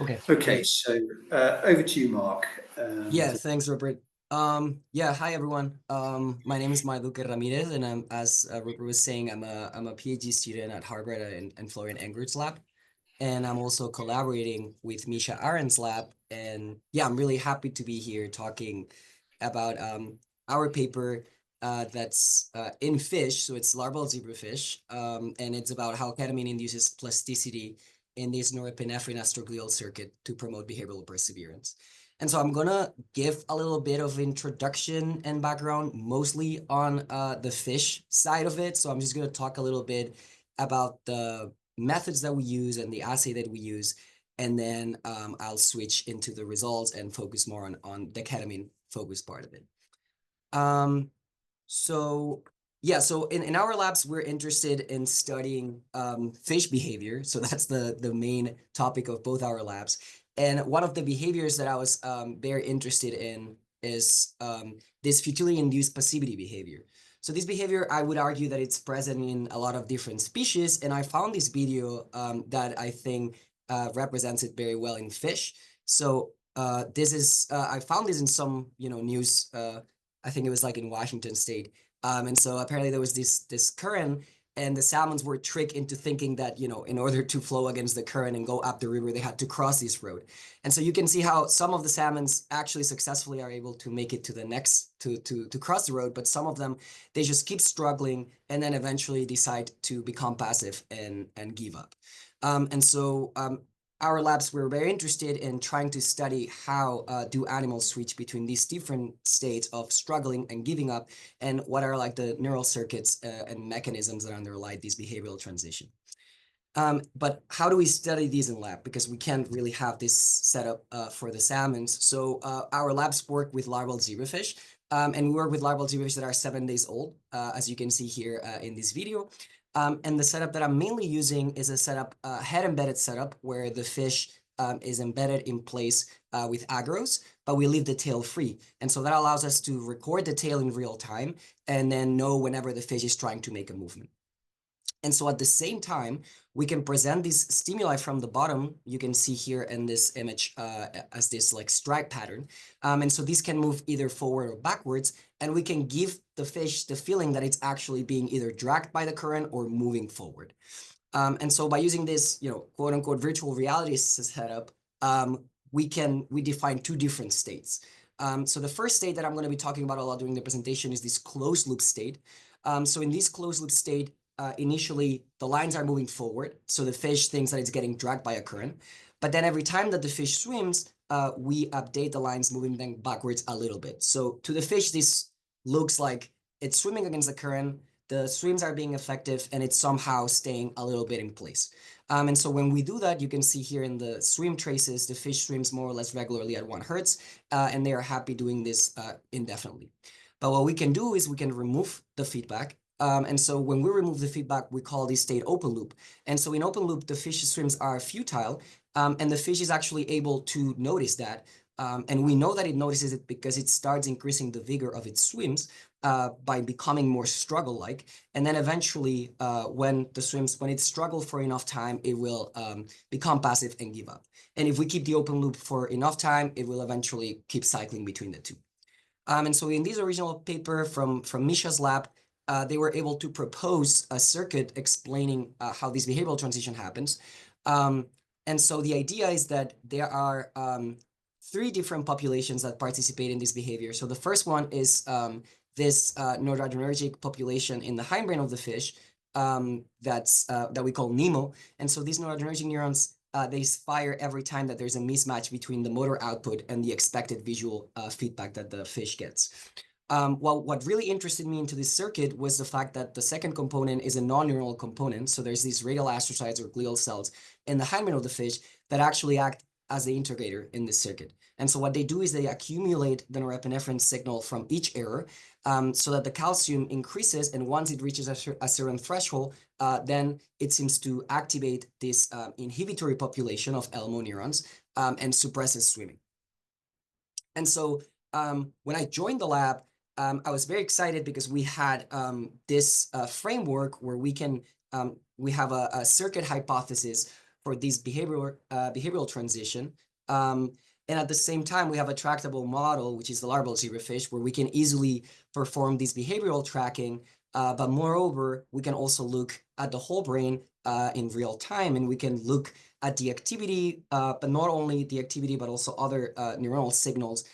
Okay. Okay, so over to you, Mark. Yeah, thanks, Robert. Yeah, hi everyone. My name is Luque Ramirez, and as Robert was saying, I'm a PhD student at Harvard and Florian Englert's lab, and I'm also collaborating with Misha Aren's lab. And yeah, I'm really happy to be here talking about our paper that's in fish. So it's larval zebrafish, and it's about how ketamine induces plasticity in this norepinephrine-astroglia circuit to promote behavioral perseverance. And so I'm gonna give a little bit of introduction and background, mostly on the fish side of it. So I'm just gonna talk a little bit about the methods that we use and the assay that we use, and then I'll switch into the results and focus more on the ketamine focus part of it. Um, so yeah, so in our labs, we're interested in studying fish behavior. So that's the main topic of both our labs. And one of the behaviors that I was very interested in is this futility-induced passivity behavior. So this behavior, I would argue that it's present in a lot of different species. And I found this video that I think represents it very well in fish. So this is, I found this in some, news, I think it was like in Washington State. And so apparently there was this current, and the salmons were tricked into thinking that, in order to flow against the current and go up the river, they had to cross this road. And so you can see how some of the salmons actually successfully are able to make it to the next, to cross the road, but some of them, they just keep struggling and then eventually decide to become passive and give up. And so our labs were very interested in trying to study how do animals switch between these different states of struggling and giving up, and what are like the neural circuits and mechanisms that underlie this behavioral transition. But how do we study these in lab? Because we can't really have this setup for the salmons. So our labs work with larval zebrafish, and we work with larval zebrafish that are 7 days old, as you can see here in this video. And the setup that I'm mainly using is a setup, head embedded setup, where the fish is embedded in place with agros, but we leave the tail free. And so that allows us to record the tail in real time and then know whenever the fish is trying to make a movement. And so at the same time, we can present these stimuli from the bottom. You can see here in this image as this like stripe pattern. And so these can move either forward or backwards, and we can give the fish the feeling that it's actually being either dragged by the current or moving forward. And so by using this, quote unquote, virtual reality setup, we define two different states. So the first state that I'm going to be talking about a lot during the presentation is this closed loop state. So in this closed loop state, initially the lines are moving forward, so the fish thinks that it's getting dragged by a current. But then every time that the fish swims, we update the lines, moving them backwards a little bit. So to the fish, this looks like it's swimming against the current, the swims are being effective, and it's somehow staying a little bit in place. And so when we do that, you can see here in the swim traces, the fish swims more or less regularly at 1 hertz, and they are happy doing this indefinitely. But what we can do is we can remove the feedback. And so when we remove the feedback, we call this state open loop. And so in open loop, the fish swims are futile, and the fish is actually able to notice that. And we know that it notices it because it starts increasing the vigor of its swims by becoming more struggle-like. And then eventually, when it struggles for enough time, it will become passive and give up. And if we keep the open loop for enough time, it will eventually keep cycling between the two. And so in this original paper from Misha's lab, they were able to propose a circuit explaining how this behavioral transition happens. And so the idea is that there are 3 different populations that participate in this behavior. So the first one is this noradrenergic population in the hindbrain of the fish that we call NEMO. And so these noradrenergic neurons, they fire every time that there's a mismatch between the motor output and the expected visual feedback that the fish gets. Well, what really interested me into this circuit was the fact that the second component is a non-neuronal component. So there's these radial astrocytes or glial cells in the hindbrain of the fish that actually act as the integrator in this circuit. And so what they do is they accumulate the norepinephrine signal from each error so that the calcium increases. And once it reaches a certain threshold, then it seems to activate this inhibitory population of LMO neurons and suppresses swimming. And so when I joined the lab, I was very excited because we had this framework where we have a circuit hypothesis for this behavioral transition. And at the same time, we have a tractable model, which is the larval zebrafish, where we can easily perform this behavioral tracking. But moreover, we can also look at the whole brain in real time, and we can look at the activity, but not only the activity, but also other neuronal signals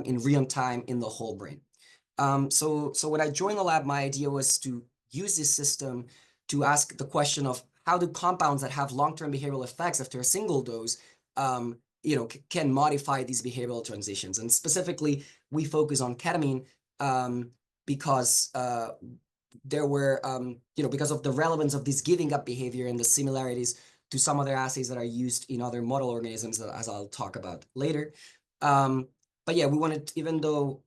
in real time in the whole brain. So when I joined the lab, my idea was to use this system to ask the question of how do compounds that have long-term behavioral effects after a single dose, can modify these behavioral transitions. And specifically, we focus on ketamine because there were, because of the relevance of this giving up behavior and the similarities to some other assays that are used in other model organisms, as I'll talk about later. But yeah, we wanted, even though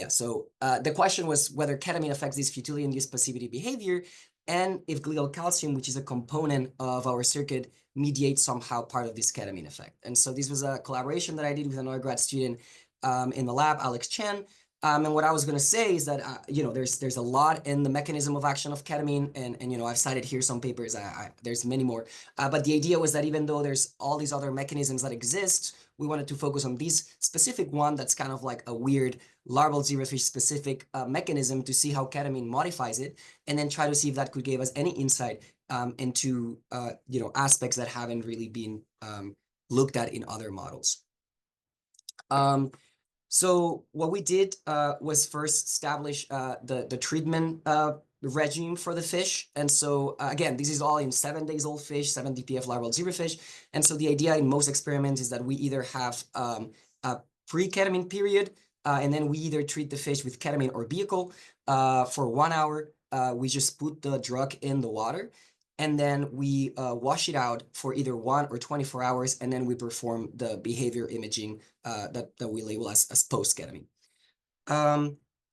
so the question was whether ketamine affects this futility-induced passivity behavior, and if glial calcium, which is a component of our circuit, mediates somehow part of this ketamine effect. And so this was a collaboration that I did with another grad student in the lab, Alex Chen. And what I was going to say is that there's a lot in the mechanism of action of ketamine, and I've cited here some papers. There's many more, but the idea was that even though there's all these other mechanisms that exist, we wanted to focus on this specific one that's kind of like a weird larval zebrafish specific mechanism to see how ketamine modifies it, and then try to see if that could give us any insight into aspects that haven't really been looked at in other models. So what we did was first establish the treatment regime for the fish. And so again, this is all in 7 days old fish, 7 DPF larval zebrafish. And so the idea in most experiments is that we either have a pre-ketamine period, and then we either treat the fish with ketamine or vehicle for 1 hour. We just put the drug in the water, and then we wash it out for either 1 or 24 hours, and then we perform the behavior imaging that we label as post-ketamine.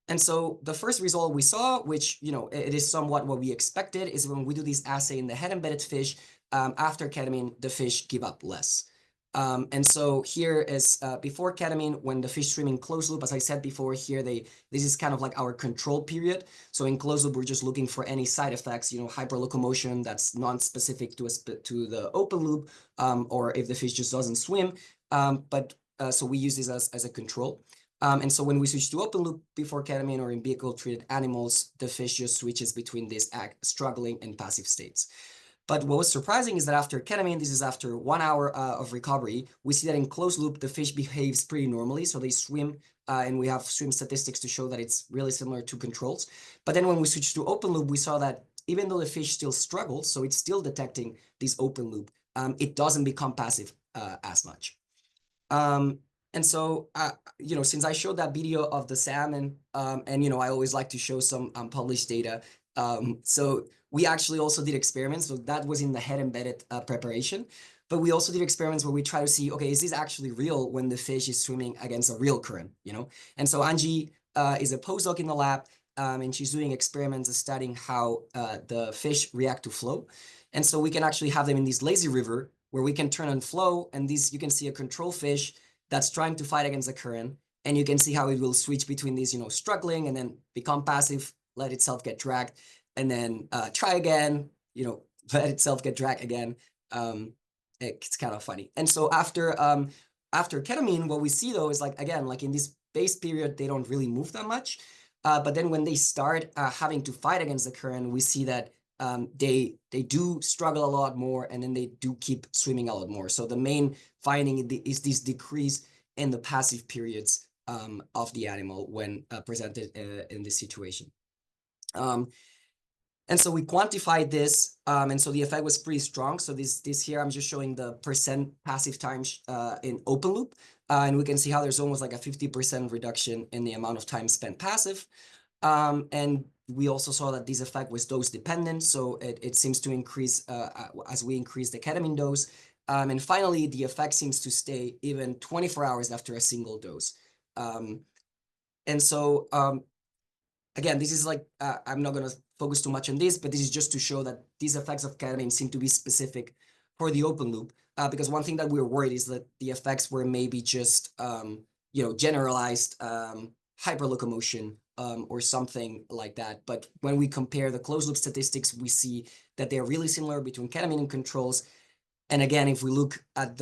And so the first result we saw, which it is somewhat what we expected, is when we do this assay in the head-embedded fish, after ketamine, the fish give up less. And so here is before ketamine, when the fish swim in closed loop, as I said before, here this is kind of like our control period. So in closed loop, we're just looking for any side effects, hyperlocomotion that's non-specific to the open loop, or if the fish just doesn't swim. So we use this as a control. And so when we switch to open loop before ketamine or in vehicle treated animals, the fish just switches between these struggling and passive states. But what was surprising is that after ketamine, this is after 1 hour of recovery, we see that in closed loop, the fish behaves pretty normally. So they swim, and we have swim statistics to show that it's really similar to controls. But then when we switched to open loop, we saw that even though the fish still struggles, so it's still detecting this open loop, it doesn't become passive as much. And so, since I showed that video of the salmon, and, I always like to show some published data. So we actually also did experiments. So that was in the head embedded preparation. But we also did experiments where we try to see, okay, is this actually real when the fish is swimming against a real current, And so Angie is a postdoc in the lab, and she's doing experiments studying how the fish react to flow. And so we can actually have them in this lazy river where we can turn on flow, and you can see a control fish that's trying to fight against the current, and you can see how it will switch between these, struggling and then become passive, let itself get dragged, and then try again, let itself get dragged again. It's kind of funny. And so after ketamine, what we see though is again, in this base period, they don't really move that much. But then when they start having to fight against the current, we see that they do struggle a lot more, and then they do keep swimming a lot more. So the main finding is this decrease in the passive periods of the animal when presented in this situation. And so we quantified this, and so the effect was pretty strong. So this here, I'm just showing the percent passive time in open loop, and we can see how there's almost like a 50% reduction in the amount of time spent passive. And we also saw that this effect was dose dependent, so it seems to increase as we increase the ketamine dose. And finally, the effect seems to stay even 24 hours after a single dose. And so, again, this is I'm not going to focus too much on this, but this is just to show that these effects of ketamine seem to be specific for the open loop. Because one thing that we were worried is that the effects were maybe just, generalized hyperlocomotion or something like that. But when we compare the closed loop statistics, we see that they're really similar between ketamine and controls. And again, if we look at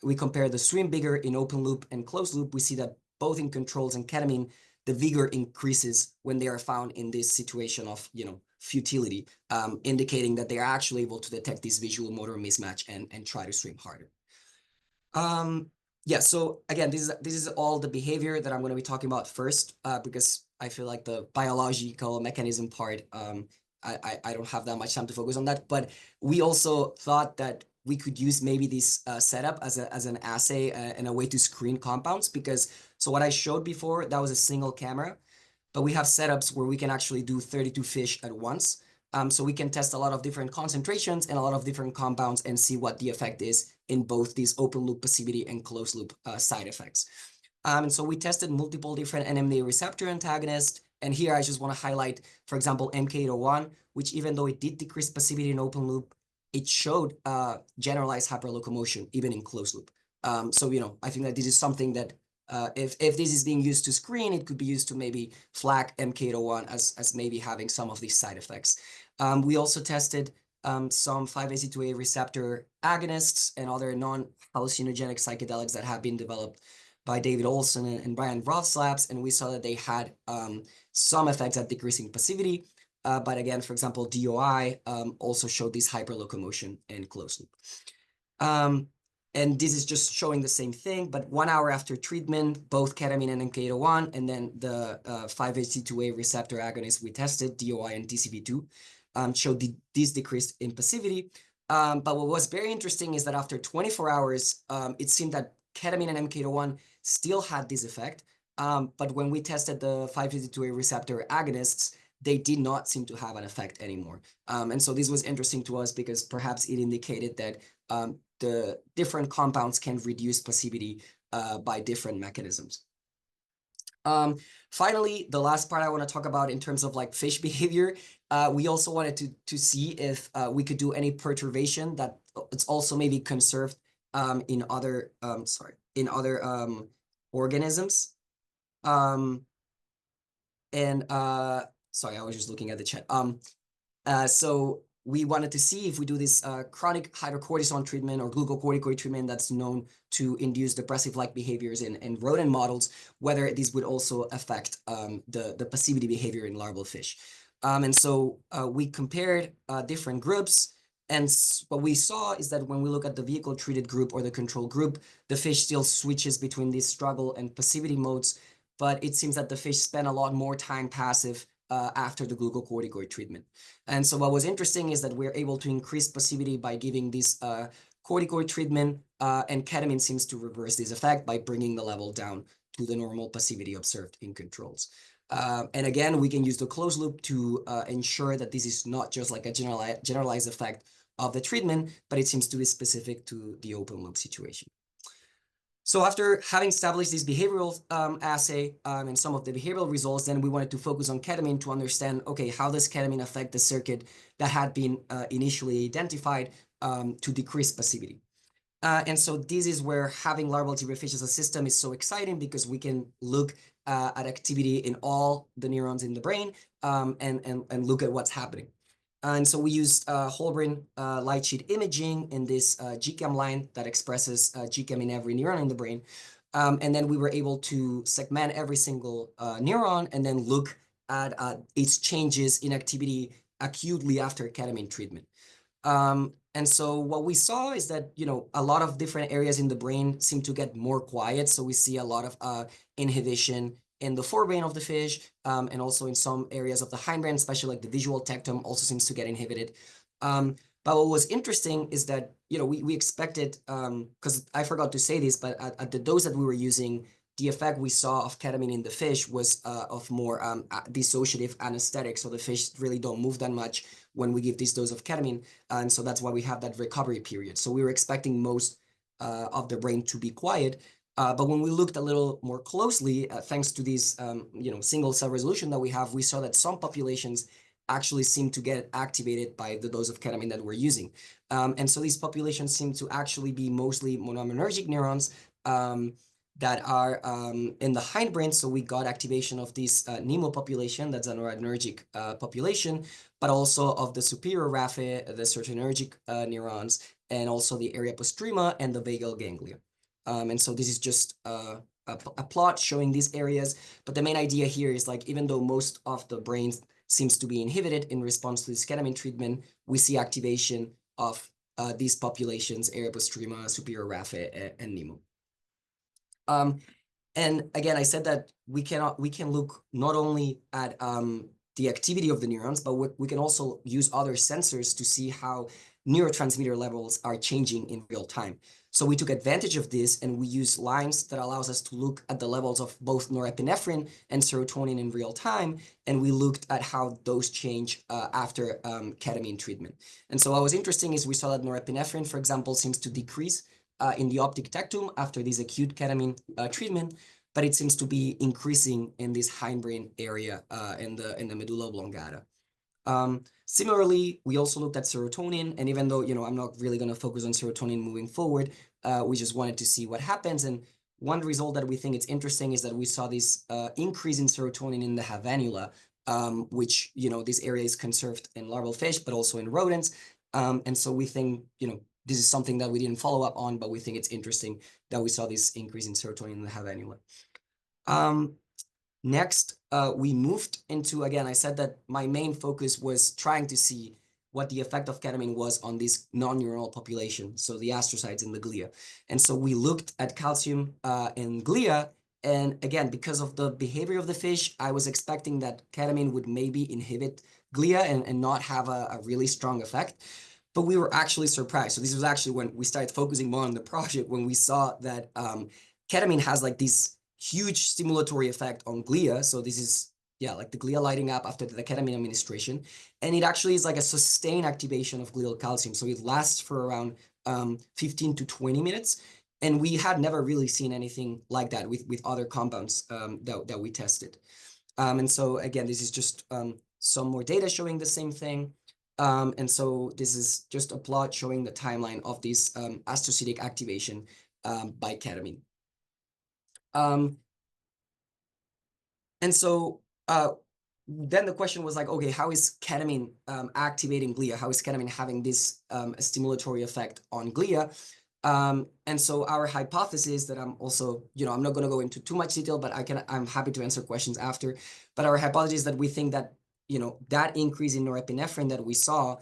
we compare the swim vigor in open loop and closed loop, we see that both in controls and ketamine, the vigor increases when they are found in this situation of, futility, indicating that they are actually able to detect this visual motor mismatch and try to swim harder. Yeah, so again, this is all the behavior that I'm going to be talking about first, because I feel like the biological mechanism part, I don't have that much time to focus on that. But we also thought that we could use maybe this setup as an assay and a way to screen compounds, because so what I showed before, that was a single camera, but we have setups where we can actually do 32 fish at once. So we can test a lot of different concentrations and a lot of different compounds and see what the effect is in both these open loop passivity and closed loop side effects. And so we tested multiple different NMDA receptor antagonists. And here I just want to highlight, for example, MK801, which even though it did decrease passivity in open loop, it showed generalized hyperlocomotion even in closed loop. So, I think that this is something that if this is being used to screen, it could be used to maybe flag MK801 as maybe having some of these side effects. We also tested some 5-HT2A receptor agonists and other non-hallucinogenic psychedelics that have been developed by David Olson and Brian Roth's labs, and we saw that they had some effects at decreasing passivity. But again, for example, DOI also showed this hyperlocomotion in closed loop. And this is just showing the same thing, but 1 hour after treatment, both ketamine and MK801, and then the 5-HT2A receptor agonist we tested, DOI and DCB2, showed this decreased in passivity. But what was very interesting is that after 24 hours, it seemed that ketamine and MK801 still had this effect. But when we tested the 5-HT2A receptor agonists, they did not seem to have an effect anymore. And so this was interesting to us because perhaps it indicated that the different compounds can reduce passivity by different mechanisms. Finally, the last part I want to talk about in terms of like fish behavior, we also wanted to see if we could do any perturbation that it's also maybe conserved in other organisms. Sorry, I was just looking at the chat. So we wanted to see if we do this chronic hydrocortisone treatment or glucocorticoid treatment that's known to induce depressive-like behaviors in rodent models, whether this would also affect the passivity behavior in larval fish. And so we compared different groups, and what we saw is that when we look at the vehicle-treated group or the control group, the fish still switches between these struggle and passivity modes, but it seems that the fish spend a lot more time passive after the glucocorticoid treatment. And so what was interesting is that we're able to increase passivity by giving this corticoid treatment, and ketamine seems to reverse this effect by bringing the level down to the normal passivity observed in controls. And again, we can use the closed loop to ensure that this is not just like a generalized effect of the treatment, but it seems to be specific to the open loop situation. So after having established this behavioral assay and some of the behavioral results, then we wanted to focus on ketamine to understand, okay, how does ketamine affect the circuit that had been initially identified to decrease passivity? And so this is where having larval zebrafish as a system is so exciting because we can look at activity in all the neurons in the brain and look at what's happening. And so we used whole brain light sheet imaging in this GCAM line that expresses GCAM in every neuron in the brain. And then we were able to segment every single neuron and then look at its changes in activity acutely after ketamine treatment. And so what we saw is that, a lot of different areas in the brain seem to get more quiet. So we see a lot of inhibition in the forebrain of the fish, and also in some areas of the hindbrain, especially like the visual tectum also seems to get inhibited. But what was interesting is that, we expected, because I forgot to say this, but at the dose that we were using, the effect we saw of ketamine in the fish was of more dissociative anesthetic. So the fish really don't move that much when we give this dose of ketamine. And so that's why we have that recovery period. So we were expecting most of the brain to be quiet. But when we looked a little more closely, thanks to this single cell resolution that we have, we saw that some populations actually seem to get activated by the dose of ketamine that we're using. And so these populations seem to actually be mostly monoaminergic neurons, that are in the hindbrain. So we got activation of this NEMO population, that's a noradrenergic population, but also of the superior raphe, the serotonergic neurons, and also the area postrema and the vagal ganglia. And so this is just a plot showing these areas. But the main idea here is like, even though most of the brain seems to be inhibited in response to this ketamine treatment, we see activation of these populations, area postrema, superior raphe, and NEMO. And again, I said that we can look not only at the activity of the neurons, but we can also use other sensors to see how neurotransmitter levels are changing in real time. So we took advantage of this, and we use lines that allows us to look at the levels of both norepinephrine and serotonin in real time, and we looked at how those change after ketamine treatment. And so what was interesting is we saw that norepinephrine, for example, seems to decrease in the optic tectum after this acute ketamine treatment, but it seems to be increasing in this hindbrain area in the medulla oblongata. Similarly, we also looked at serotonin, and even though, I'm not really going to focus on serotonin moving forward, we just wanted to see what happens. And one result that we think it's interesting is that we saw this increase in serotonin in the havenula, which, this area is conserved in larval fish, but also in rodents. And so we think, this is something that we didn't follow up on, but we think it's interesting that we saw this increase in serotonin in the havenula. Next, we moved into, again, I said that my main focus was trying to see what the effect of ketamine was on this non-neuronal population, so the astrocytes in the glia. And so we looked at calcium in glia, and again, because of the behavior of the fish, I was expecting that ketamine would maybe inhibit glia and not have a really strong effect. But we were actually surprised. So this was actually when we started focusing more on the project, when we saw that ketamine has like this huge stimulatory effect on glia. So this is, like the glia lighting up after the ketamine administration. And it actually is like a sustained activation of glial calcium. So it lasts for around 15 to 20 minutes. And we had never really seen anything like that with other compounds that we tested. And so again, this is just some more data showing the same thing. And so this is just a plot showing the timeline of this astrocytic activation by ketamine. And so then the question was like, okay, how is ketamine activating glia? How is ketamine having this stimulatory effect on glia? And so our hypothesis that I'm also, I'm not going to go into too much detail, but I'm happy to answer questions after. But our hypothesis is that we think that, that increase in norepinephrine that we saw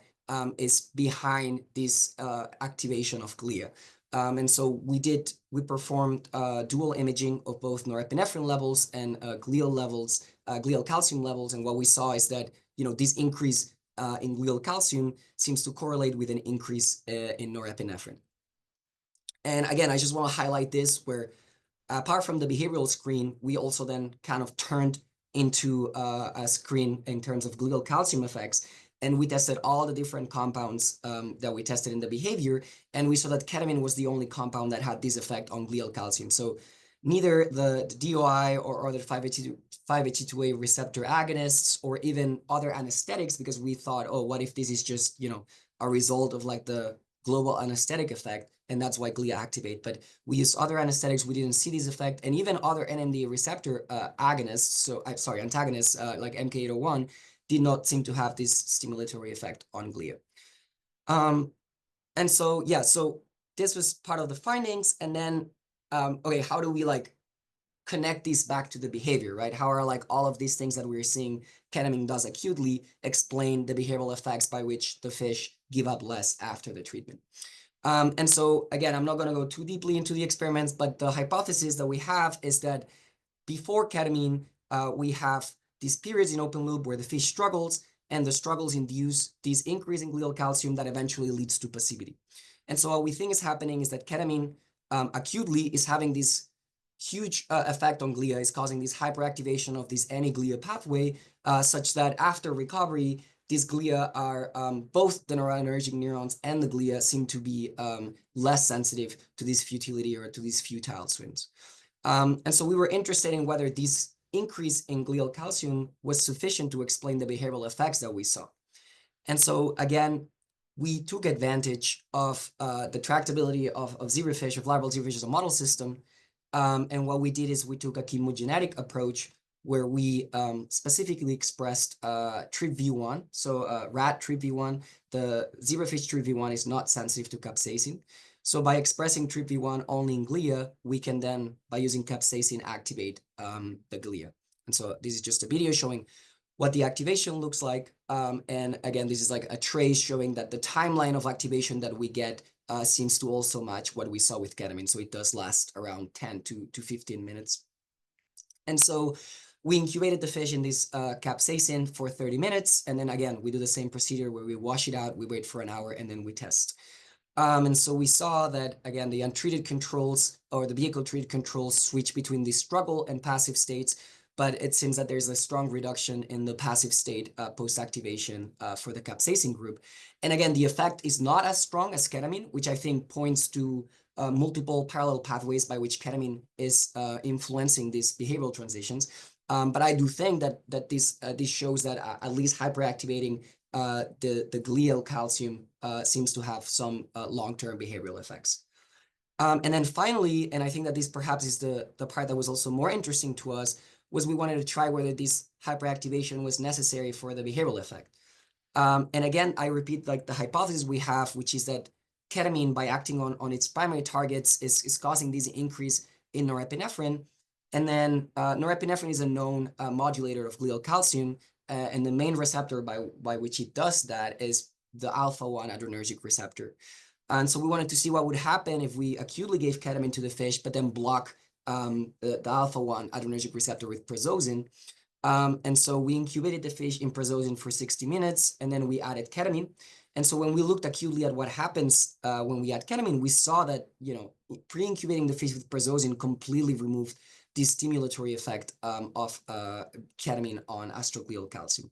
is behind this activation of glia. And so we performed dual imaging of both norepinephrine levels and glial levels, glial calcium levels. And what we saw is that, this increase in glial calcium seems to correlate with an increase in norepinephrine. And again, I just want to highlight this where apart from the behavioral screen, we also then kind of turned into a screen in terms of glial calcium effects. And we tested all the different compounds that we tested in the behavior. And we saw that ketamine was the only compound that had this effect on glial calcium. So neither the DOI or other 5-HT2A receptor agonists or even other anesthetics, because we thought, oh, what if this is just, a result of like the global anesthetic effect, and that's why glia activate. But we used other anesthetics, we didn't see this effect, and even other NMDA receptor agonists, antagonists like MK801, did not seem to have this stimulatory effect on glia. And so, so this was part of the findings, and then, okay, how do we like connect these back to the behavior, right? How are like all of these things that we're seeing ketamine does acutely explain the behavioral effects by which the fish give up less after the treatment? And so again, I'm not going to go too deeply into the experiments, but the hypothesis that we have is that before ketamine, we have these periods in open loop where the fish struggles, and the struggles induce this increase in glial calcium that eventually leads to passivity. And so what we think is happening is that ketamine acutely is having this huge effect on glia, is causing this hyperactivation of this anti-glia pathway, such that after recovery, these glia are both the noradrenergic neurons and the glia seem to be less sensitive to this futility or to these futile swims. And so we were interested in whether this increase in glial calcium was sufficient to explain the behavioral effects that we saw. And so again, we took advantage of the tractability of zebrafish, of larval zebrafish as a model system. And what we did is we took a chemogenetic approach where we specifically expressed TRPV1. So rat TRPV1, the zebrafish TRPV1 is not sensitive to capsaicin. So by expressing TRPV1 only in glia, we can then, by using capsaicin, activate the glia. And so this is just a video showing what the activation looks like. And again, this is like a trace showing that the timeline of activation that we get seems to also match what we saw with ketamine. So it does last around 10 to 15 minutes. And so we incubated the fish in this capsaicin for 30 minutes. And then again, we do the same procedure where we wash it out, we wait for an hour, and then we test. And so we saw that, again, the untreated controls or the vehicle-treated controls switch between the struggle and passive states, but it seems that there's a strong reduction in the passive state post-activation for the capsaicin group. And again, the effect is not as strong as ketamine, which I think points to multiple parallel pathways by which ketamine is influencing these behavioral transitions. But I do think that this shows that at least hyperactivating the glial calcium seems to have some long-term behavioral effects. And then finally, and I think that this perhaps is the part that was also more interesting to us, was we wanted to try whether this hyperactivation was necessary for the behavioral effect. And again, I repeat, like the hypothesis we have, which is that ketamine, by acting on its primary targets, is causing this increase in norepinephrine. And then norepinephrine is a known modulator of glial calcium, and the main receptor by which it does that is the alpha-1 adrenergic receptor. And so we wanted to see what would happen if we acutely gave ketamine to the fish, but then block the alpha-1 adrenergic receptor with prazosin. And so we incubated the fish in prazosin for 60 minutes, and then we added ketamine. And so when we looked acutely at what happens when we add ketamine, we saw that, pre-incubating the fish with prazosin completely removed the stimulatory effect of ketamine on astroglial calcium.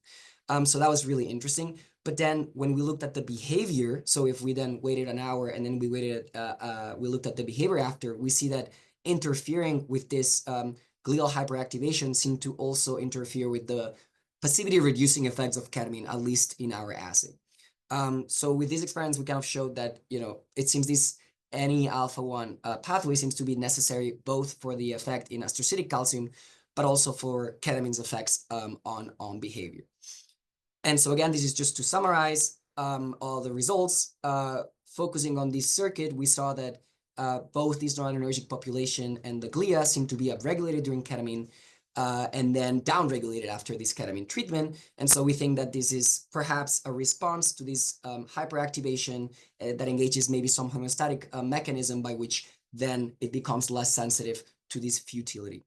So that was really interesting. But then when we looked at the behavior, so if we then waited an hour and then we looked at the behavior after, we see that interfering with this glial hyperactivation seemed to also interfere with the passivity reducing effects of ketamine, at least in our assay. So with these experiments, we kind of showed that, it seems this any alpha-1 pathway seems to be necessary both for the effect in astrocytic calcium, but also for ketamine's effects on behavior. And so again, this is just to summarize all the results. Focusing on this circuit, we saw that both this noradrenergic population and the glia seem to be upregulated during ketamine and then downregulated after this ketamine treatment. And so we think that this is perhaps a response to this hyperactivation that engages maybe some homeostatic mechanism by which then it becomes less sensitive to this futility.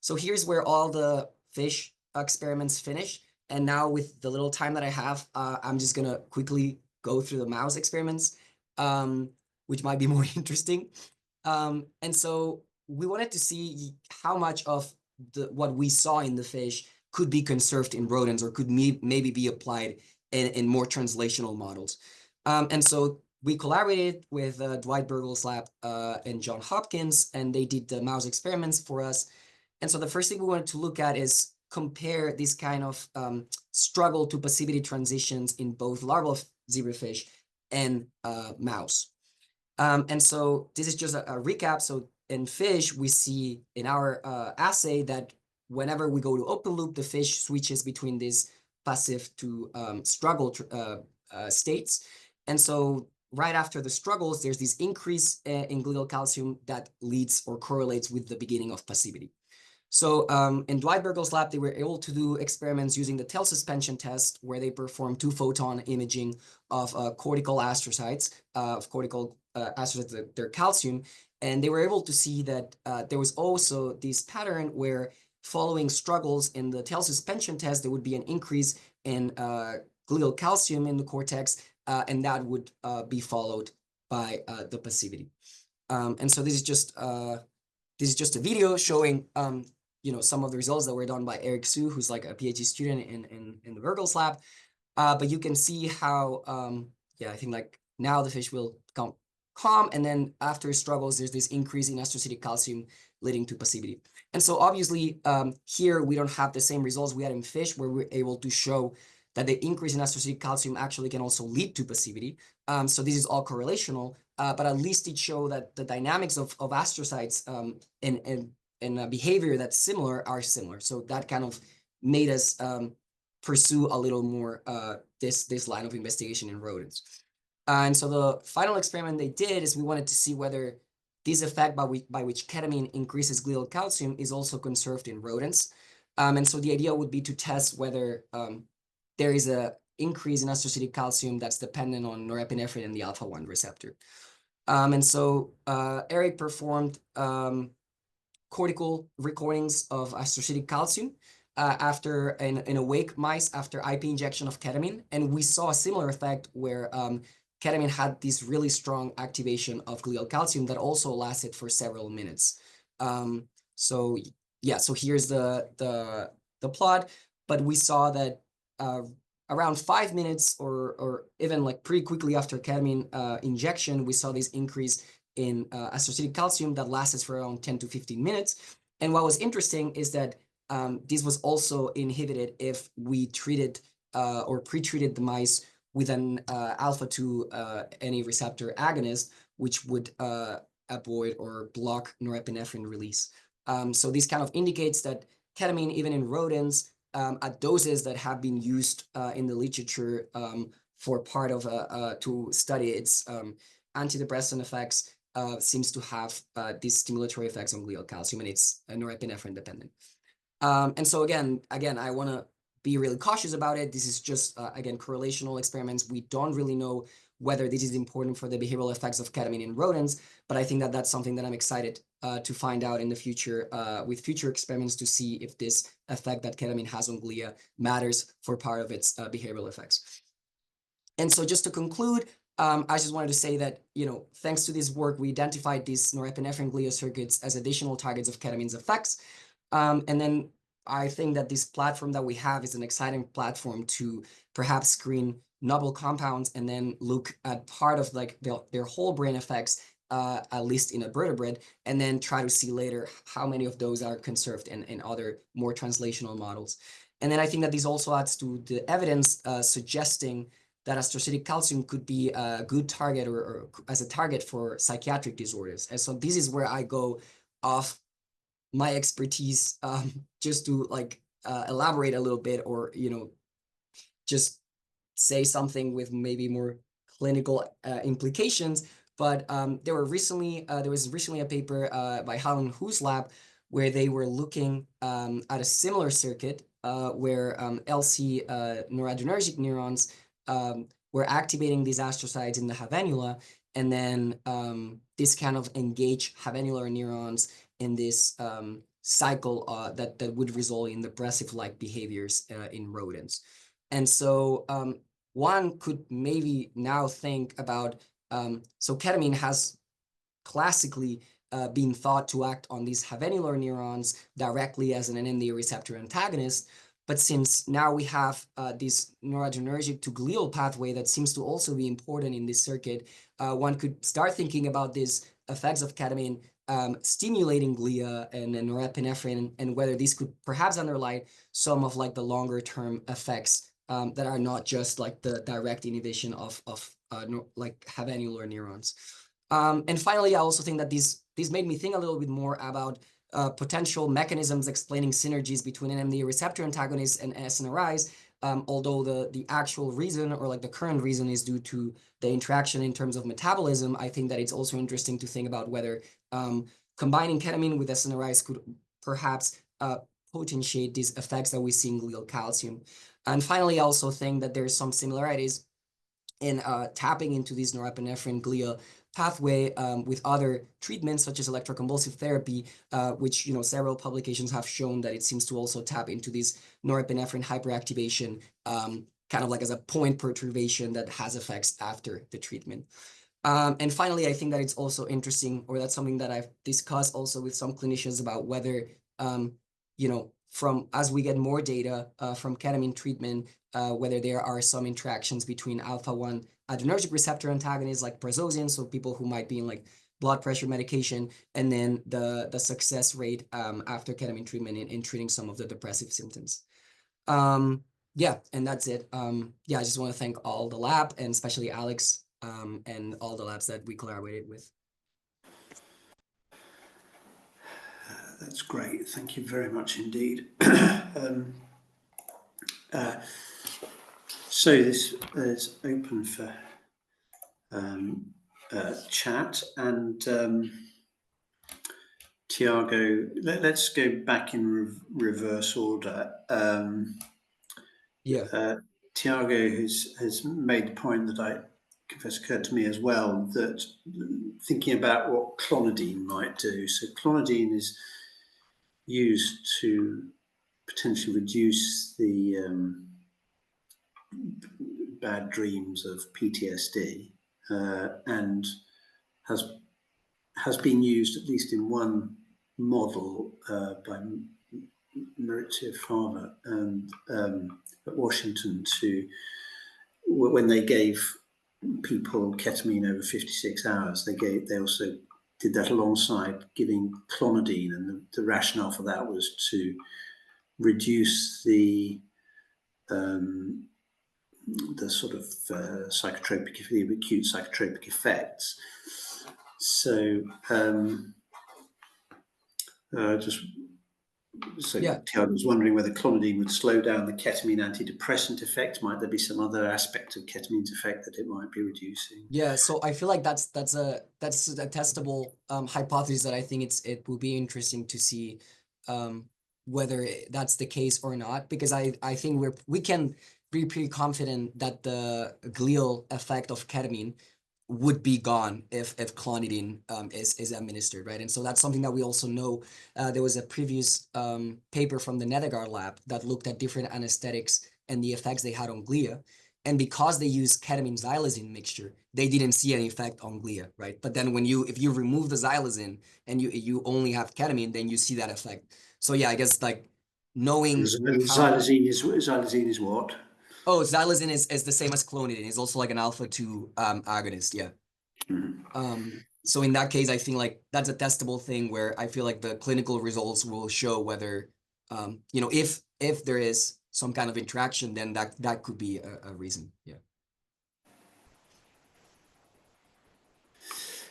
So here's where all the fish experiments finish. And now with the little time that I have, I'm just going to quickly go through the mouse experiments, which might be more interesting. And so we wanted to see how much of what we saw in the fish could be conserved in rodents or could maybe be applied in more translational models. And so we collaborated with Dwight Burgle's lab and John Hopkins, and they did the mouse experiments for us. And so the first thing we wanted to look at is compare this kind of struggle to passivity transitions in both larval zebrafish and mouse. And so this is just a recap. So in fish, we see in our assay that whenever we go to open loop, the fish switches between these passive to struggle states. And so right after the struggles, there's this increase in glial calcium that leads or correlates with the beginning of passivity. So in Dwight Burgle's lab, they were able to do experiments using the tail suspension test, where they performed 2-photon imaging of cortical astrocytes, astrocytes, their calcium. And they were able to see that there was also this pattern where following struggles in the tail suspension test, there would be an increase in glial calcium in the cortex, and that would be followed by the passivity. And so this is just a video showing some of the results that were done by Eric Su, who's like a PhD student in the Burgle's lab. But you can see how, I think like now the fish will become calm, and then after struggles, there's this increase in astrocytic calcium leading to passivity. And so obviously here we don't have the same results we had in fish, where we're able to show that the increase in astrocytic calcium actually can also lead to passivity. So this is all correlational, but at least it showed that the dynamics of astrocytes and behavior that's similar are similar. So that kind of made us pursue a little more this line of investigation in rodents. And so the final experiment they did is we wanted to see whether this effect by which ketamine increases glial calcium is also conserved in rodents. And so the idea would be to test whether there is a increase in astrocytic calcium that's dependent on norepinephrine and the alpha-1 receptor. And so Eric performed cortical recordings of astrocytic calcium after in awake mice after IP injection of ketamine, and we saw a similar effect where ketamine had this really strong activation of glial calcium that also lasted for several minutes. So yeah, so here's the plot, but we saw that around 5 minutes or even like pretty quickly after ketamine injection, we saw this increase in astrocytic calcium that lasted for around 10 to 15 minutes. And what was interesting is that this was also inhibited if we treated or pre-treated the mice with an alpha-2 NA receptor agonist, which would avoid or block norepinephrine release. So this kind of indicates that ketamine, even in rodents, at doses that have been used in the literature for part of to study its antidepressant effects, seems to have these stimulatory effects on glial calcium, and it's norepinephrine dependent. And so again, I want to be really cautious about it. This is just, again, correlational experiments. We don't really know whether this is important for the behavioral effects of ketamine in rodents, but I think that that's something that I'm excited to find out in the future with future experiments to see if this effect that ketamine has on glia matters for part of its behavioral effects. And so just to conclude, I just wanted to say that, thanks to this work, we identified these norepinephrine glia circuits as additional targets of ketamine's effects. And then I think that this platform that we have is an exciting platform to perhaps screen novel compounds and then look at part of like their whole brain effects, at least in a vertebrate, and then try to see later how many of those are conserved in other more translational models. And then I think that this also adds to the evidence suggesting that astrocytic calcium could be a good target or as a target for psychiatric disorders. And so this is where I go off my expertise just to like elaborate a little bit or, just say something with maybe more clinical implications. But there was recently a paper by Helen Hu's lab where they were looking at a similar circuit where LC noradrenergic neurons were activating these astrocytes in the habenula, and then this kind of engage habenular neurons in this cycle that would result in depressive-like behaviors in rodents. And so one could maybe now think about, so ketamine has classically been thought to act on these habenular neurons directly as an NMDA receptor antagonist. But since now we have this noradrenergic to glial pathway that seems to also be important in this circuit, one could start thinking about these effects of ketamine stimulating glia and norepinephrine, and whether these could perhaps underlie some of like the longer term effects that are not just like the direct inhibition of like habenular neurons. And finally, I also think that these made me think a little bit more about potential mechanisms explaining synergies between NMDA receptor antagonists and SNRIs, although the actual reason or like the current reason is due to the interaction in terms of metabolism. I think that it's also interesting to think about whether combining ketamine with SNRIs could perhaps potentiate these effects that we see in glial calcium. And finally, I also think that there's some similarities in tapping into this norepinephrine glia pathway with other treatments such as electroconvulsive therapy, which several publications have shown that it seems to also tap into this norepinephrine hyperactivation, kind of like as a point perturbation that has effects after the treatment. And finally, I think that it's also interesting, or that's something that I've discussed also with some clinicians about whether, from as we get more data from ketamine treatment, whether there are some interactions between alpha-1 adrenergic receptor antagonists like prazosin, so people who might be in like blood pressure medication, and then the success rate after ketamine treatment in treating some of the depressive symptoms. Yeah, and that's it. Yeah, I just want to thank all the lab and especially Alex and all the labs that we collaborated with. That's great. Thank you very much indeed. So this is open for chat, and Tiago, let's go back in reverse order. Tiago has made the point that I confess occurred to me as well, that thinking about what clonidine might do. So clonidine is used to potentially reduce the bad dreams of PTSD, and has been used at least in one model by Maurizio Fava and at Washington, to when they gave people ketamine over 56 hours, they also did that alongside giving clonidine, and the rationale for that was to reduce the sort of the acute psychotropic effects. So Tiago was wondering whether clonidine would slow down the ketamine antidepressant effect. Might there be some other aspect of ketamine's effect that it might be reducing? Yeah, so I feel like that's a testable hypothesis that I think it will be interesting to see whether that's the case or not, because I think we can be pretty confident that the glial effect of ketamine would be gone if clonidine is administered, right? And so that's something that we also know. There was a previous paper from the Nedegar lab that looked at different anesthetics and the effects they had on glia. And because they use ketamine xylazine mixture, they didn't see any effect on glia, right? But then if you remove the xylazine and you only have ketamine, then you see that effect. So yeah, I guess like knowing xylazine is what? Oh, xylazine is the same as clonidine. It's also like an alpha-2 agonist, yeah. So in that case, I think like that's a testable thing where I feel like the clinical results will show whether, if there is some kind of interaction, then that could be a reason, yeah.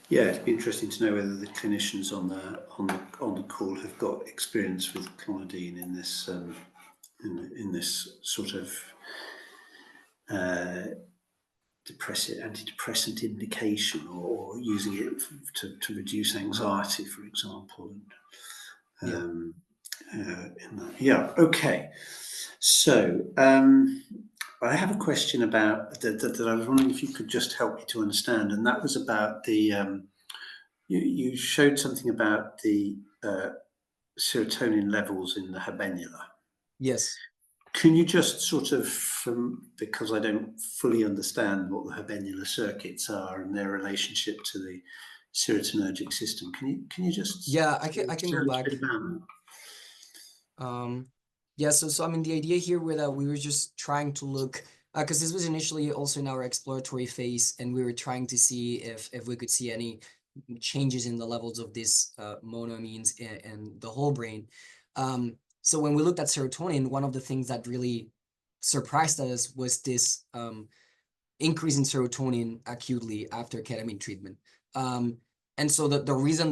Yeah, it'd be interesting to know whether the clinicians on the call have got experience with clonidine in this in this sort of antidepressant indication, or using it to reduce anxiety, for example. Okay. So I have a question about that I was wondering if you could just help me to understand, and that was about the you showed something about the serotonin levels in the habenula. Yes. Can you just sort of, because I don't fully understand what the habenula circuits are and their relationship to the serotonergic system, can you just I can go back. So I mean, the idea here was that we were just trying to look, because this was initially also in our exploratory phase, and we were trying to see if we could see any changes in the levels of these monoamines in the whole brain. So when we looked at serotonin, one of the things that really surprised us was this increase in serotonin acutely after ketamine treatment. And so the reason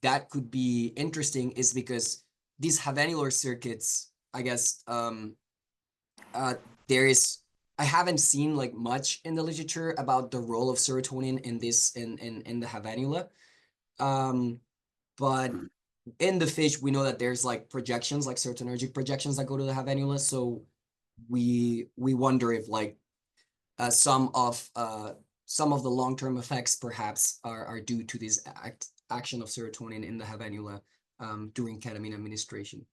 that could be interesting is because these havenular circuits, I guess, I haven't seen like much in the literature about the role of serotonin in the havenula. But in the fish, we know that there's like projections, like serotonergic projections that go to the havenula. So we wonder if like some of the long-term effects perhaps are due to this action of serotonin in the havenula during ketamine administration.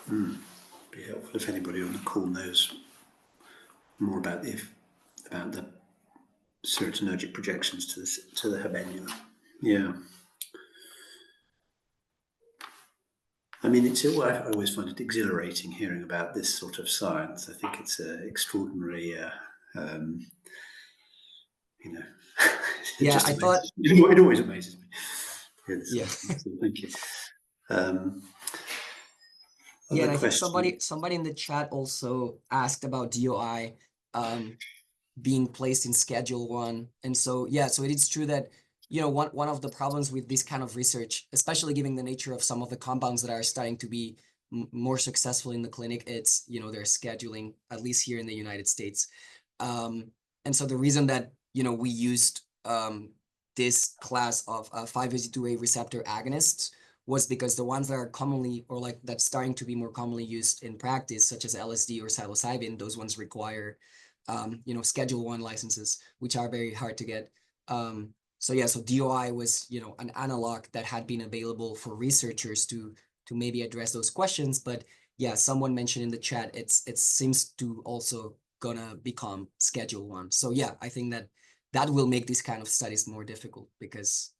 Be helpful if anybody on the call knows more about the serotonergic projections to the habenula. Yeah. I mean, I always find it exhilarating hearing about this sort of science. I think it's extraordinary. Yeah, I thought it always amazes me. Yeah. So thank you. Yeah, and I think somebody in the chat also asked about DOI. being placed in Schedule 1. And so, yeah, so it is true that, one of the problems with this kind of research, especially given the nature of some of the compounds that are starting to be more successful in the clinic, it's, their scheduling, at least here in the United States. And so the reason that, we used this class of 5-HT2A receptor agonists was because the ones that are commonly, or like that's starting to be more commonly used in practice, such as LSD or psilocybin, those ones require, Schedule 1 licenses, which are very hard to get. So yeah, so DOI was, an analog that had been available for researchers to maybe address those questions. But yeah, someone mentioned in the chat, it seems to also gonna become Schedule 1. So yeah, I think that will make these kind of studies more difficult because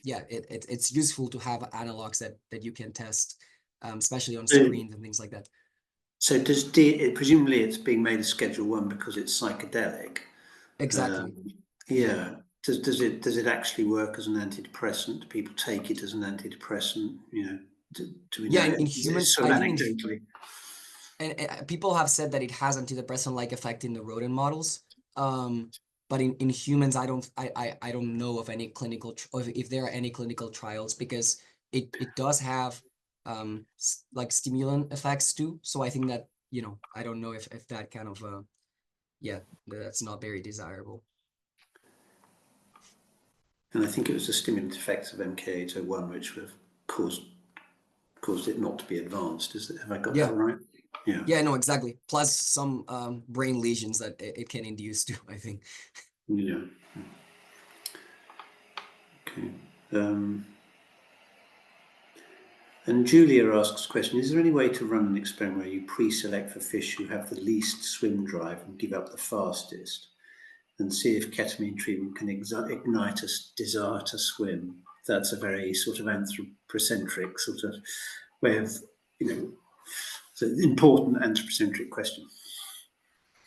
yeah, it's useful to have analogs that you can test, especially on screens and things like that. So presumably it's being made a Schedule 1 because it's psychedelic. Exactly. Yeah. Does it actually work as an antidepressant? Do people take it as an antidepressant? Do we Yeah, know? in It's humans, sort I of think anecdotally. and people have said that it has antidepressant-like effect in the rodent models. But in humans, I don't know of any clinical or if there are any clinical trials, because it does have like stimulant effects too. So I think that, I don't know if that kind of yeah, that's not very desirable. And I think it was the stimulant effects of MK801 which would have caused it not to be advanced. Have I got that Yeah. right? Yeah. Yeah, no, exactly. Plus some brain lesions that it can induce too, I think. Yeah. Okay. And Julia asks a question: is there any way to run an experiment where you pre-select for fish who have the least swim drive and give up the fastest, and see if ketamine treatment can ignite a desire to swim? That's a very sort of anthropocentric sort of way of, it's an important anthropocentric question.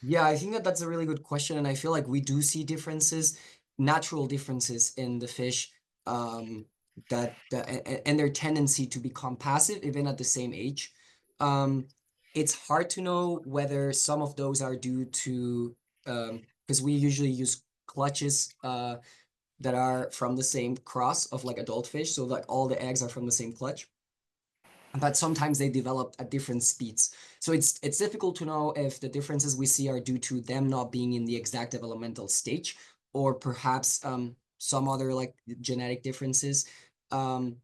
Yeah, I think that's a really good question, and I feel like we do see differences, natural differences in the fish, and their tendency to become passive even at the same age. Um, it's hard to know whether some of those are due to because we usually use clutches that are from the same cross of like adult fish, so like all the eggs are from the same clutch, but sometimes they develop at different speeds. So it's difficult to know if the differences we see are due to them not being in the exact developmental stage, or perhaps some other like genetic differences. Um,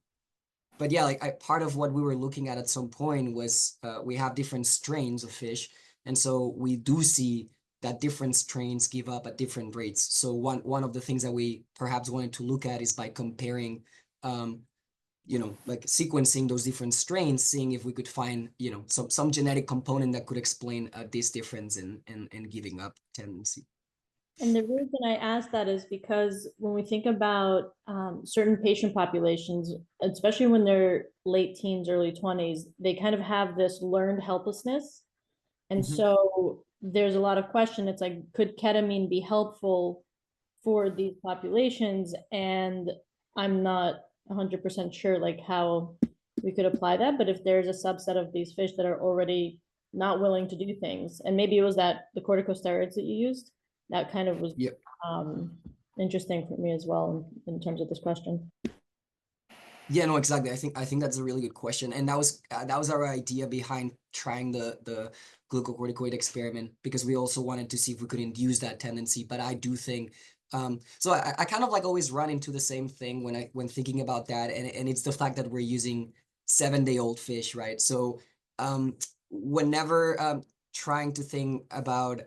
but yeah, like part of what we were looking at some point was we have different strains of fish, and so we do see that different strains give up at different rates. So one of the things that we perhaps wanted to look at is by comparing um, like sequencing those different strains, seeing if we could find, some genetic component that could explain this difference in giving up tendency. And the reason I ask that is because when we think about certain patient populations, especially when they're late teens, early 20s, they kind of have this learned helplessness. And Mhm. so there's a lot of question. It's like, could ketamine be helpful for these populations? And I'm not 100% sure like how we could apply that. But if there's a subset of these fish that are already not willing to do things, and maybe it was that the corticosteroids that you used, that kind of was Yeah. um, interesting for me as well in terms of this question. Yeah, no, exactly. I think that's a really good question, and that was our idea behind trying the glucocorticoid experiment, because we also wanted to see if we could induce that tendency. But I do think so I kind of like always run into the same thing when thinking about that, and it's the fact that we're using 7-day-old fish, right? So whenever trying to think about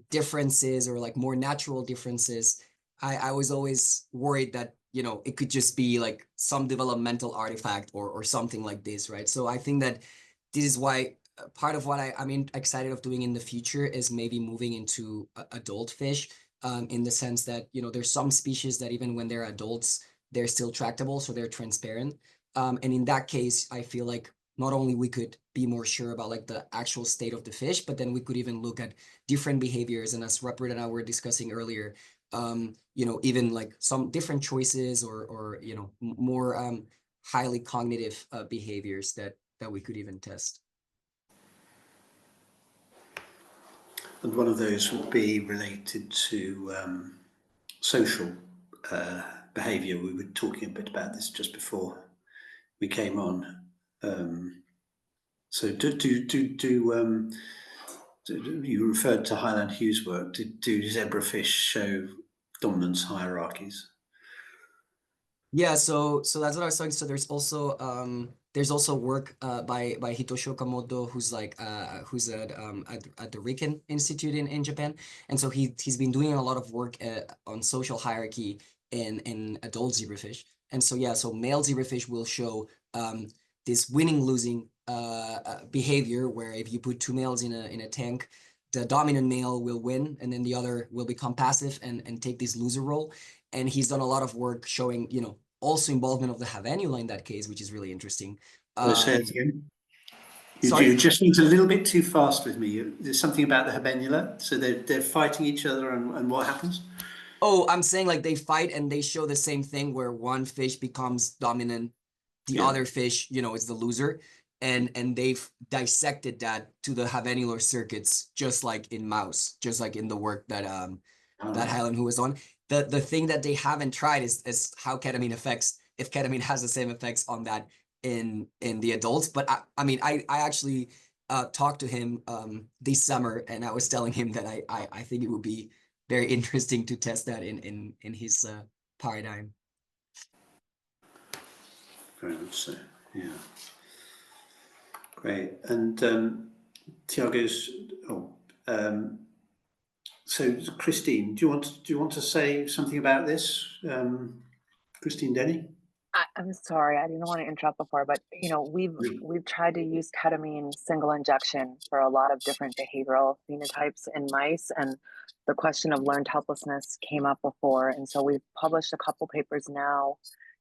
differences or like more natural differences, I was always worried that, it could just be like some developmental artifact or something like this, right? So I think that this is why part of what I'm excited of doing in the future is maybe moving into adult fish, in the sense that, there's some species that even when they're adults, they're still tractable, so they're transparent. And in that case, I feel like not only we could be more sure about like the actual state of the fish, but then we could even look at different behaviors. And as Rupert and I were discussing earlier, even like some different choices or more highly cognitive behaviors that we could even test. And one of those would be related to social behaviour. We were talking a bit about this just before we came on. So you referred to Highland Hughes' work. Do zebrafish show dominance hierarchies? Yeah, so that's what I was saying. So there's also work by Hitoshi Okamoto, who's at the Riken Institute in Japan, and so he's been doing a lot of work on social hierarchy in adult zebrafish. And so yeah, so male zebrafish will show this winning losing behavior, where if you put two males in a tank, the dominant male will win, and then the other will become passive and take this loser role. And he's done a lot of work showing, also involvement of the habenula in that case, which is really interesting. Let's say it again. You Sorry? just went a little bit too fast with me. There's something about the habenula. So they're fighting each other, and what happens? Oh, I'm saying like they fight and they show the same thing where one fish becomes dominant, the Yeah. other fish, is the loser. And they've dissected that to the havenular circuits, just like in mouse, just like in the work that Highland Who was on. The thing that they haven't tried is how ketamine affects, if ketamine has the same effects on that in the adults. But I mean, I actually talked to him this summer, and I was telling him that I think it would be very interesting to test that in his paradigm. Very much so. Yeah. Great. And Tiago's. So Christine, do you want to say something about this? Christine Denny? I'm sorry, I didn't want to interrupt before, but we've tried to use ketamine single injection for a lot of different behavioral phenotypes in mice, and the question of learned helplessness came up before. And so we've published a couple papers now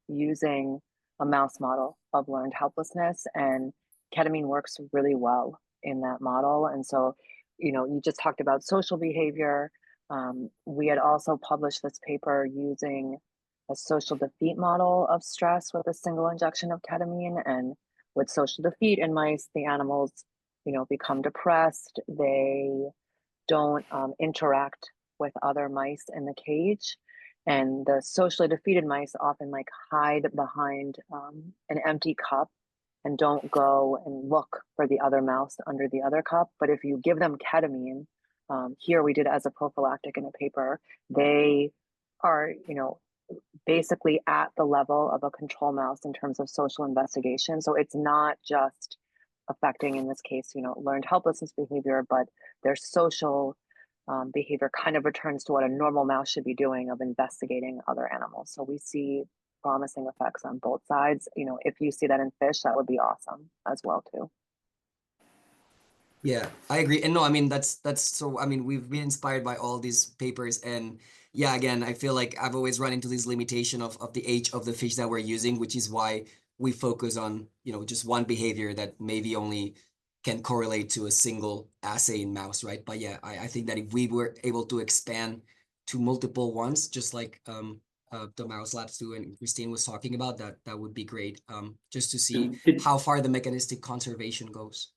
using a mouse model of learned helplessness, and ketamine works really well in that model. And so, you just talked about social behavior. We had also published this paper using a social defeat model of stress with a single injection of ketamine. And with social defeat in mice, the animals, become depressed. They don't interact with other mice in the cage. And the socially defeated mice often hide behind an empty cup and don't go and look for the other mouse under the other cup. But if you give them ketamine, here we did as a prophylactic in a paper, they are, basically at the level of a control mouse in terms of social investigation. So it's not just affecting, in this case, learned helplessness behavior, but their social behavior kind of returns to what a normal mouse should be doing, of investigating other animals. So we see promising effects on both sides. If you see that in fish, that would be awesome as well too. Yeah, I agree. And no, I mean, that's so, I mean, we've been inspired by all these papers. And yeah, again, I feel like I've always run into this limitation of the age of the fish that we're using, which is why we focus on, just one behavior that maybe only can correlate to a single assay in mouse, right? But yeah, I think that if we were able to expand to multiple ones, just like the mouse labs do and Christine was talking about, that would be great, just to see how far the mechanistic conservation goes.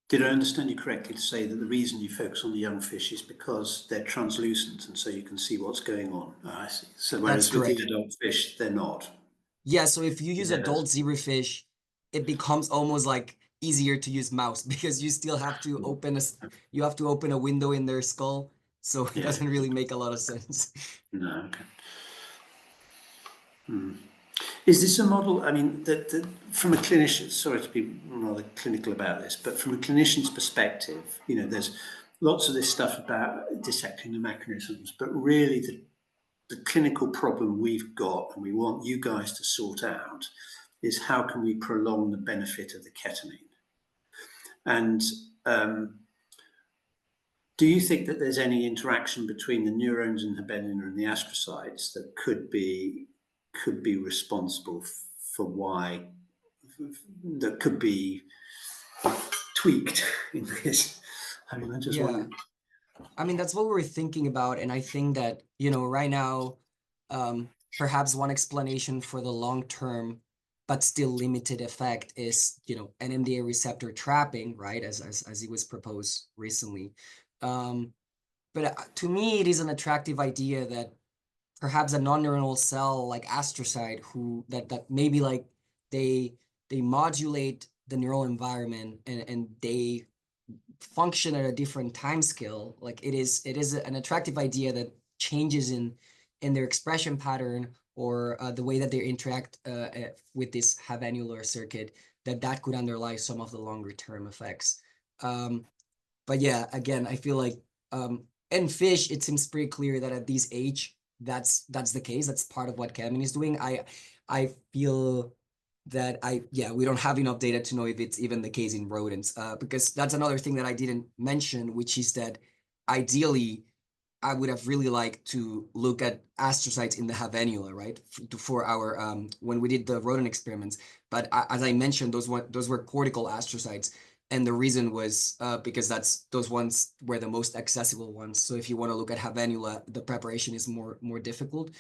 Did I understand you correctly to say that the reason you focus on the young fish is because they're translucent and so you can see what's going on? Oh, I see. So whereas with the adult fish, they're not. Yeah, so if you use adult zebrafish, it becomes almost like easier to use mouse because you still have to open a window in their skull, so it doesn't really make a lot of sense. No, okay. Is this a model? I mean, that from a clinician, sorry to be rather clinical about this, but from a clinician's perspective, there's lots of this stuff about dissecting the mechanisms, but really the clinical problem we've got and we want you guys to sort out is how can we prolong the benefit of the ketamine? And do you think that there's any interaction between the neurons in the habenula and the astrocytes that could be responsible for why that could be tweaked in this? I mean, I just wonder. I mean, that's what we're thinking about, and I think that right now, perhaps one explanation for the long-term but still limited effect is NMDA receptor trapping, right? As it was proposed recently. But to me, it is an attractive idea that perhaps a non-neuronal cell like astrocyte that maybe like they modulate the neural environment and they function at a different time scale. Like it is an attractive idea that changes in their expression pattern or the way that they interact with this havenular circuit, that could underlie some of the longer term effects. But yeah, again, I feel like in fish, it seems pretty clear that at this age, that's the case. That's part of what ketamine is doing. I feel that we don't have enough data to know if it's even the case in rodents, because that's another thing that I didn't mention, which is that ideally I would have really liked to look at astrocytes in the havenula, right, for our when we did the rodent experiments. But as I mentioned, those were cortical astrocytes, and the reason was because those ones were the most accessible ones. So if you want to look at havenula, the preparation is more difficult.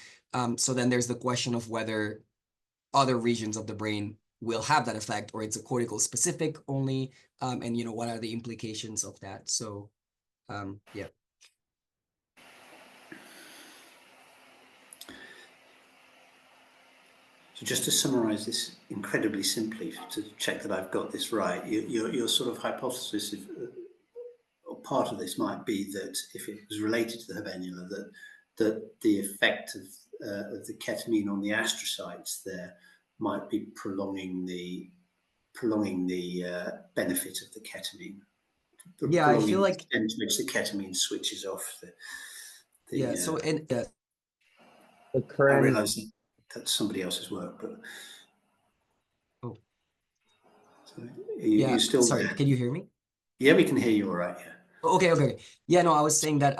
So then there's the question of whether other regions of the brain will have that effect, or it's a cortical specific only, and what are the implications of that? So yeah. So just to summarize this incredibly simply, to check that I've got this right, your sort of hypothesis, or part of this might be that if it was related to the havenula, that the effect of the ketamine on the astrocytes there might be prolonging the benefit of the ketamine. Yeah, I feel like the which the ketamine switches off yeah. So and the I current realize that's somebody else's work, but oh so yeah, you're still sorry, there? can you hear me? Yeah, we can hear you all right. Yeah. Okay. Yeah, no, I was saying that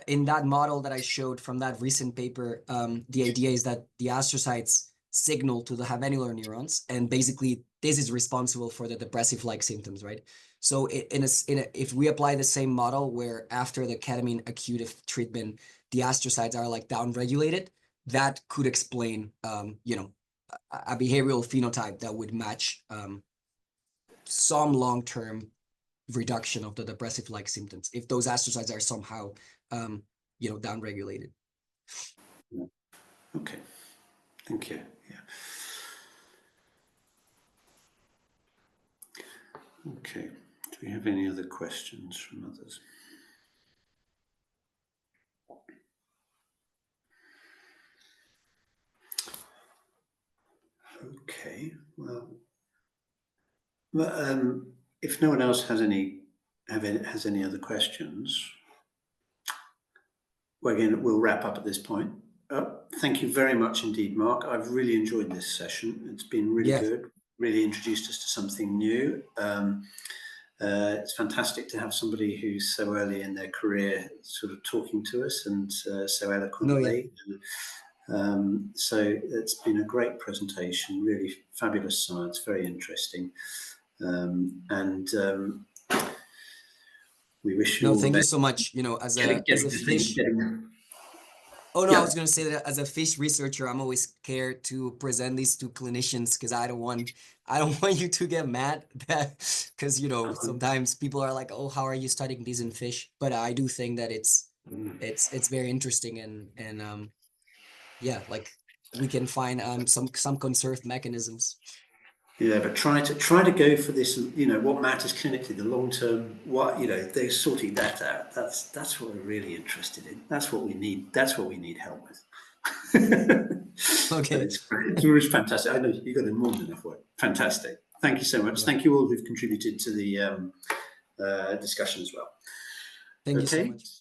in that model that I showed from that recent paper, the idea is that the astrocytes signal to the havenular neurons, and basically this is responsible for the depressive-like symptoms, right? So if we apply the same model where after the ketamine acute treatment, the astrocytes are like downregulated, that could explain, a behavioral phenotype that would match some long-term reduction of the depressive-like symptoms if those astrocytes are somehow downregulated. Okay, thank you. Yeah. Okay, do we have any other questions from others? Okay, well, if no one else has any other questions, well, again, we'll wrap up at this point. Thank you very much indeed, Mark. I've really enjoyed this session. It's been really good. Really introduced us to something new. It's fantastic to have somebody who's so early in their career sort of talking to us and so eloquently. So it's been a great presentation, really fabulous science, very interesting. We wish you all the best. Thank you so much. As a fish. Oh no, I was going to say that as a fish researcher, I'm always scared to present these to clinicians because I don't want you to get mad because sometimes people are like, oh, how are you studying these in fish? But I do think that it's very interesting and yeah, like we can find some conserved mechanisms. Yeah, but try to go for this, what matters clinically, the long term, they're sorting that out. That's what we're really interested in. That's what we need. That's what we need help with. Okay. It's really fantastic. I know you've got more than enough work. Fantastic. Thank you so much. Yeah. Thank you all who've contributed to the discussion as well. Thank you so much.